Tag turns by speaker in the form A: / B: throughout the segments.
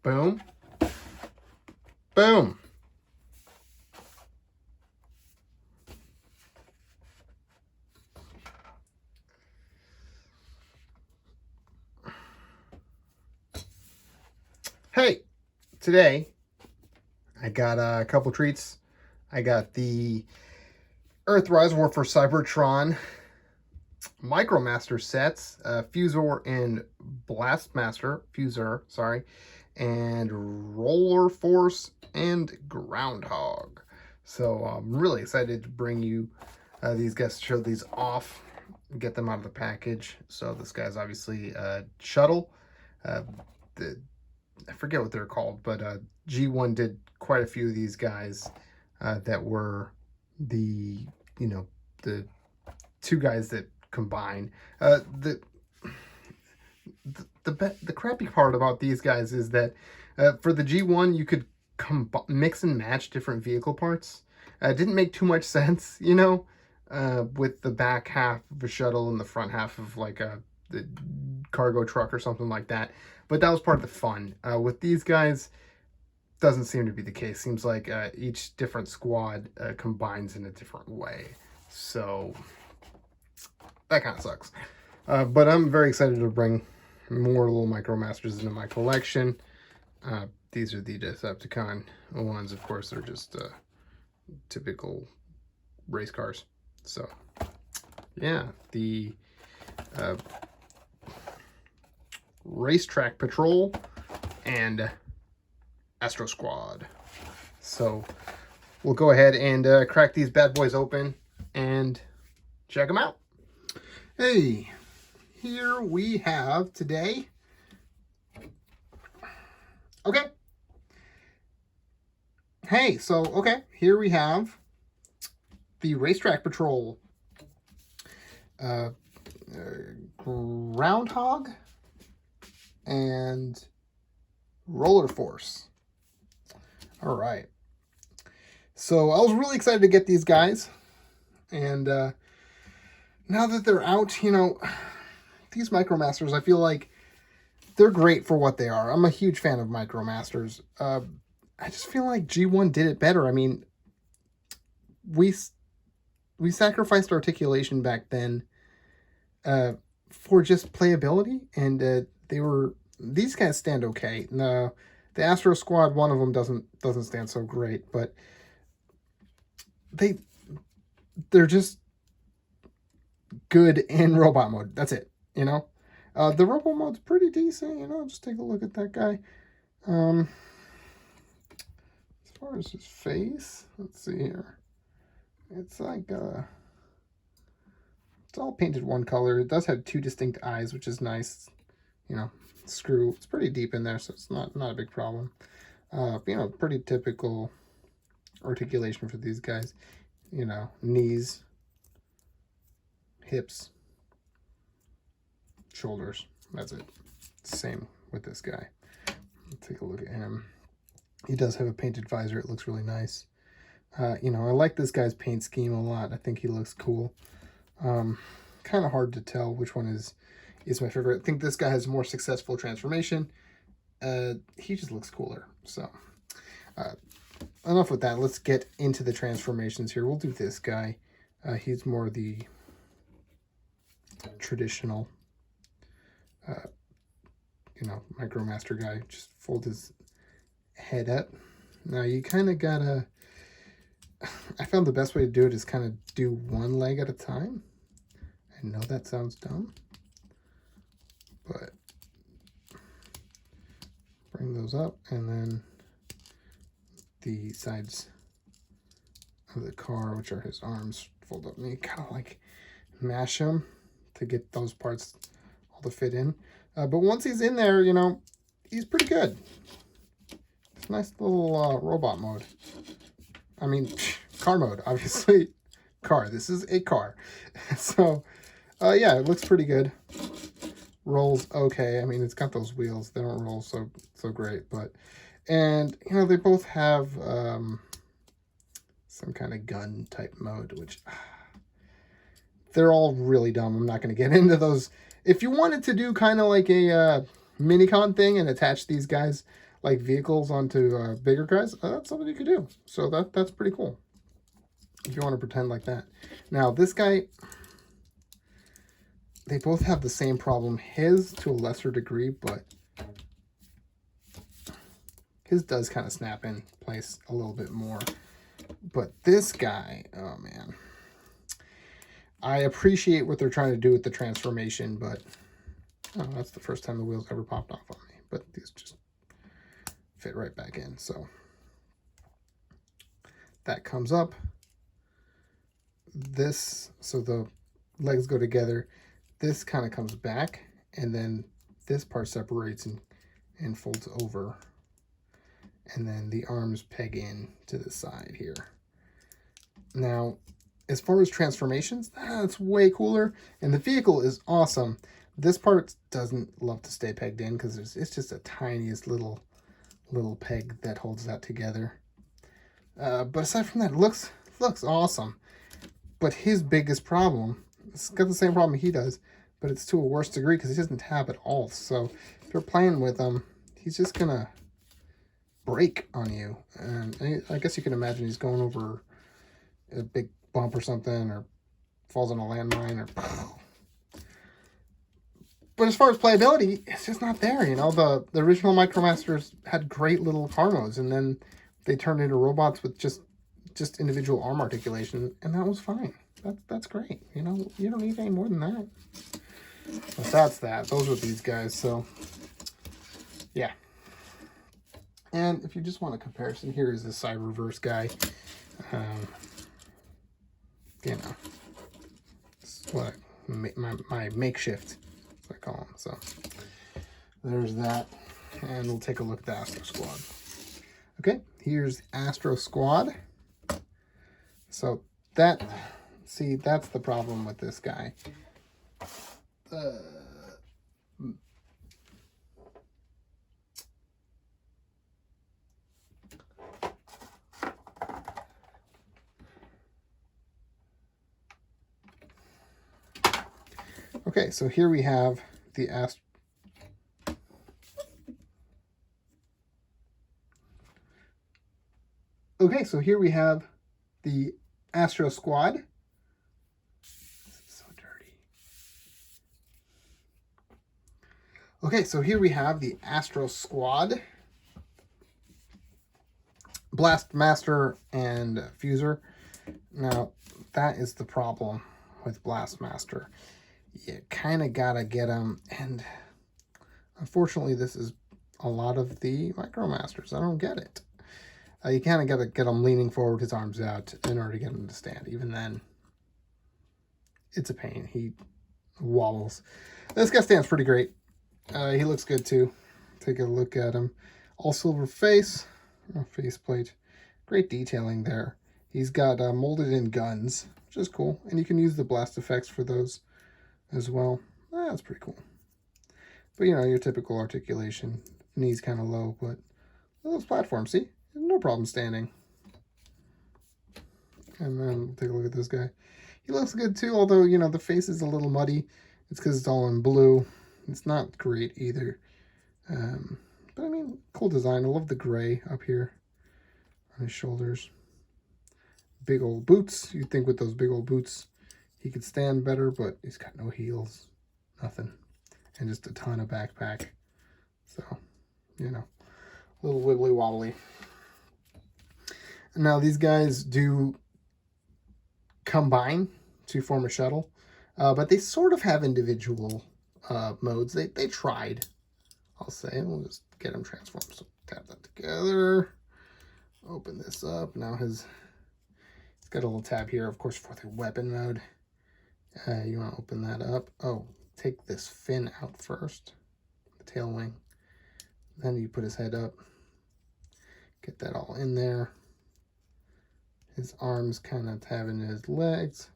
A: Boom. Boom. Hey, today I got a couple treats. I got the Earthrise War for Cybertron Micromaster sets, Fusor and Fusor, sorry, and Roller Force and Groundhog. So I'm really excited to bring you these guys, to show these off, get them out of the package. So this guy's obviously Shuttle. I forget what they're called, but G1 did quite a few of these guys that were the two guys that combine. The crappy part about these guys is that for the G1 you could mix and match different vehicle parts. It didn't make too much sense, with the back half of a shuttle and the front half of like the cargo truck or something like that. But that was part of the fun. With these guys, doesn't seem to be the case. Seems like each different squad combines in a different way. So that kind of sucks. But I'm very excited to bring more little Micromasters into my collection. These are the Decepticon ones. Of course, they're just typical race cars. So yeah, the Racetrack Patrol and Astro Squad. So we'll go ahead and crack these bad boys open and check them out. Hey, here we have today. Okay. Hey, so, okay, here we have the Racetrack Patrol. Groundhog and Roller Force. All right. So I was really excited to get these guys. And now that they're out, these Micromasters, I feel like they're great for what they are. I'm a huge fan of Micromasters. I just feel like G1 did it better. I mean, we sacrificed articulation back then for just playability, and these guys stand okay. No, the Astro Squad, one of them doesn't stand so great, but they're just good in robot mode. That's it, The robot mode's pretty decent, just take a look at that guy. As far as his face, let's see here. It's like it's all painted one color. It does have two distinct eyes, which is nice. Screw. It's pretty deep in there, so it's not a big problem. Pretty typical articulation for these guys. Knees, hips, shoulders. That's it. Same with this guy. Let's take a look at him. He does have a painted visor. It looks really nice. I like this guy's paint scheme a lot. I think he looks cool. Kind of hard to tell which one is my favorite. I think this guy has more successful transformation. He just looks cooler. So enough with that. Let's get into the transformations here. We'll do this guy. He's more the traditional Micromaster guy. Just fold his head up. Now you kind of gotta, I found the best way to do it is kind of do one leg at a time. I know that sounds dumb, but bring those up, and then the sides of the car, which are his arms, fold up. And you kind of like mash them to get those parts all to fit in. But once he's in there, he's pretty good. It's a nice little robot mode. I mean, car mode, obviously. Car. This is a car. So, yeah, it looks pretty good. Rolls okay. I mean, it's got those wheels. They don't roll so great, but, and they both have some kind of gun type mode, which they're all really dumb. I'm not going to get into those. If you wanted to do kind of like a minicon thing and attach these guys like vehicles onto bigger guys, that's something you could do. So that's pretty cool if you want to pretend like that. Now this guy, they both have the same problem. His to a lesser degree, but his does kind of snap in place a little bit more. But this guy, oh man, I appreciate what they're trying to do with the transformation, but oh, that's the first time the wheels ever popped off on me. But these just fit right back in. So that comes up. This, so the legs go together. This kind of comes back, and then this part separates and folds over. And then the arms peg in to the side here. Now, as far as transformations, that's way cooler. And the vehicle is awesome. This part doesn't love to stay pegged in because it's just a tiniest little peg that holds that together. But aside from that, it looks awesome. But his biggest problem, it's got the same problem he does, but it's to a worse degree because he doesn't have it all. So if you're playing with him, he's just gonna break on you. And I guess you can imagine he's going over a big bump or something, or falls on a landmine, or but as far as playability, it's just not there. You know, the original Micromasters had great little car modes, and then they turned into robots with just individual arm articulation, and that was fine. That's great. You know, you don't need any more than that. But that's that. Those are these guys. So yeah. And if you just want a comparison, here is the Cyberverse guy. You know, it's what my makeshift, as I call him. So there's that, and we'll take a look at the Astro Squad. Okay, here's Astro Squad. So that's the problem with this guy. Okay, so here we have the Astro. Okay, so here we have the Astro Squad. This is so dirty. Okay, so here we have the Astro Squad. Blast Master and Fuser. Now, that is the problem with Blast Master. You kind of gotta get them, and unfortunately, this is a lot of the Micromasters. I don't get it. You kind of got to get him leaning forward, his arms out, in order to get him to stand. Even then, it's a pain. He wobbles. This guy stands pretty great. He looks good, too. Take a look at him. All silver face. Faceplate. Great detailing there. He's got molded in guns, which is cool. And you can use the blast effects for those as well. That's pretty cool. But, you know, your typical articulation. Knees kind of low, but those platforms, see? No problem standing. And then we'll take a look at this guy. He looks good too, although, you know, the face is a little muddy. It's because it's all in blue. It's not great either. But I mean, cool design. I love the gray up here on his shoulders. Big old boots. You'd think with those big old boots he could stand better, but he's got no heels. Nothing. And just a ton of backpack. So, you know, a little wibbly wobbly. Now, these guys do combine to form a shuttle, but they sort of have individual modes. They tried, I'll say. We'll just get them transformed. So tap that together. Open this up. Now he's got a little tab here, of course, for the weapon mode. You want to open that up. Oh, take this fin out first, the tail wing. Then you put his head up. Get that all in there. His arms kind of having his legs.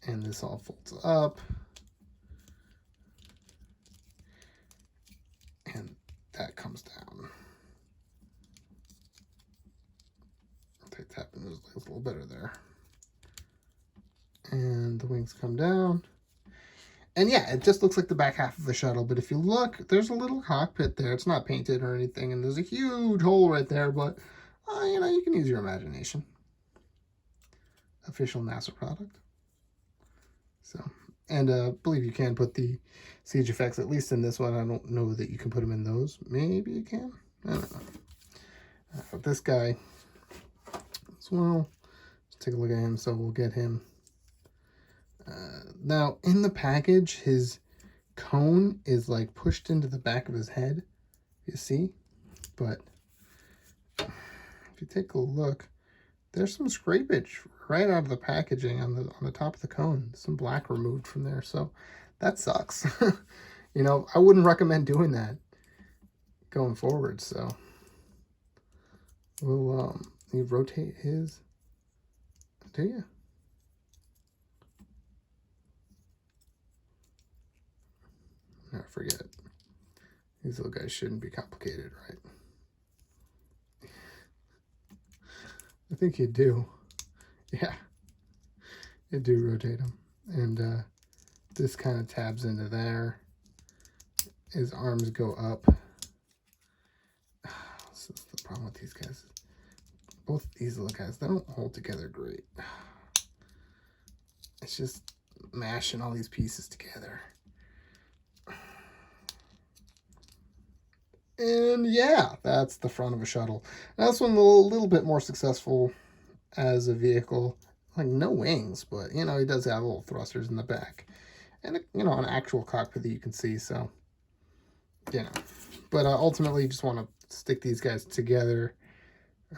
A: And this all folds up. And that comes down. I'll take tapping those legs a little better there. And the wings come down. And yeah, it just looks like the back half of a shuttle. But if you look, there's a little cockpit there. It's not painted or anything. And there's a huge hole right there. But, you know, you can use your imagination. Official NASA product. So, and I believe you can put the siege effects, at least in this one. I don't know that you can put them in those. Maybe you can. I don't know. But this guy as well. Let's take a look at him. So we'll get him. Now, in the package, his cone is like pushed into the back of his head. You see? But if you take a look, there's some scrapage right out of the packaging on the top of the cone. Some black removed from there, so that sucks. You know, I wouldn't recommend doing that going forward. So we'll you rotate his. Do you? I forget. These little guys shouldn't be complicated, right? I think you do. Yeah. You do rotate them. And this kind of tabs into there. His arms go up. This is the problem with these guys. Both these little guys, they don't hold together great. It's just mashing all these pieces together. And yeah, that's the front of a shuttle. Now this one a little bit more successful as a vehicle. Like no wings, but you know, he does have little thrusters in the back. And you know, an actual cockpit that you can see, so you know. But ultimately you just want to stick these guys together.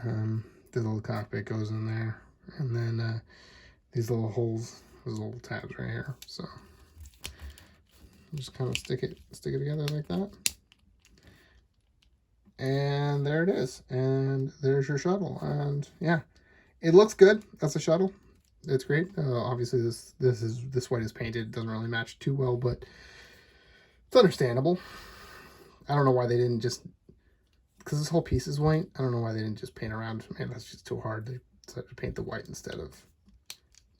A: The little cockpit goes in there. And then these little holes, those little tabs right here. So just kind of stick it together like that. And there it is. And there's your shuttle. And yeah, it looks good. That's a shuttle. It's great. Obviously this white is painted. It doesn't really match too well, but it's understandable. I don't know why they didn't just, because this whole piece is white. I don't know why they didn't just paint around. Man, that's just too hard. They decided to paint the white instead of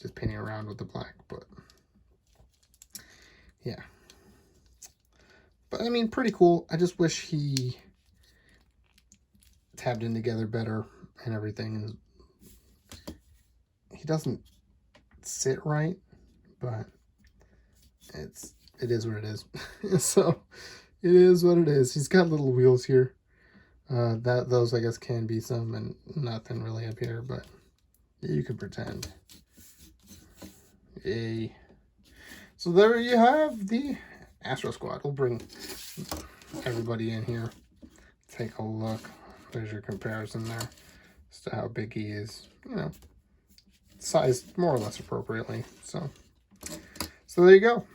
A: just painting around with the black. But yeah. But I mean, pretty cool. I just wish he tabbed in together better and everything. And he doesn't sit right, but it is what it is. So it is what it is. He's got little wheels here. Those I guess can be some, and nothing really up here, but you can pretend. Yay. So there you have the Astro Squad. We'll bring everybody in here. Take a look. There's your comparison there as to how big he is. You know, sized more or less appropriately. So there you go.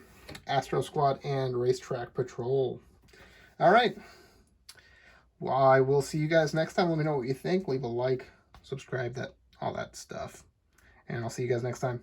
A: Astro Squad and Racetrack Patrol. All right. Well, I will see you guys next time. Let me know what you think. Leave a like, subscribe, all that stuff. And I'll see you guys next time.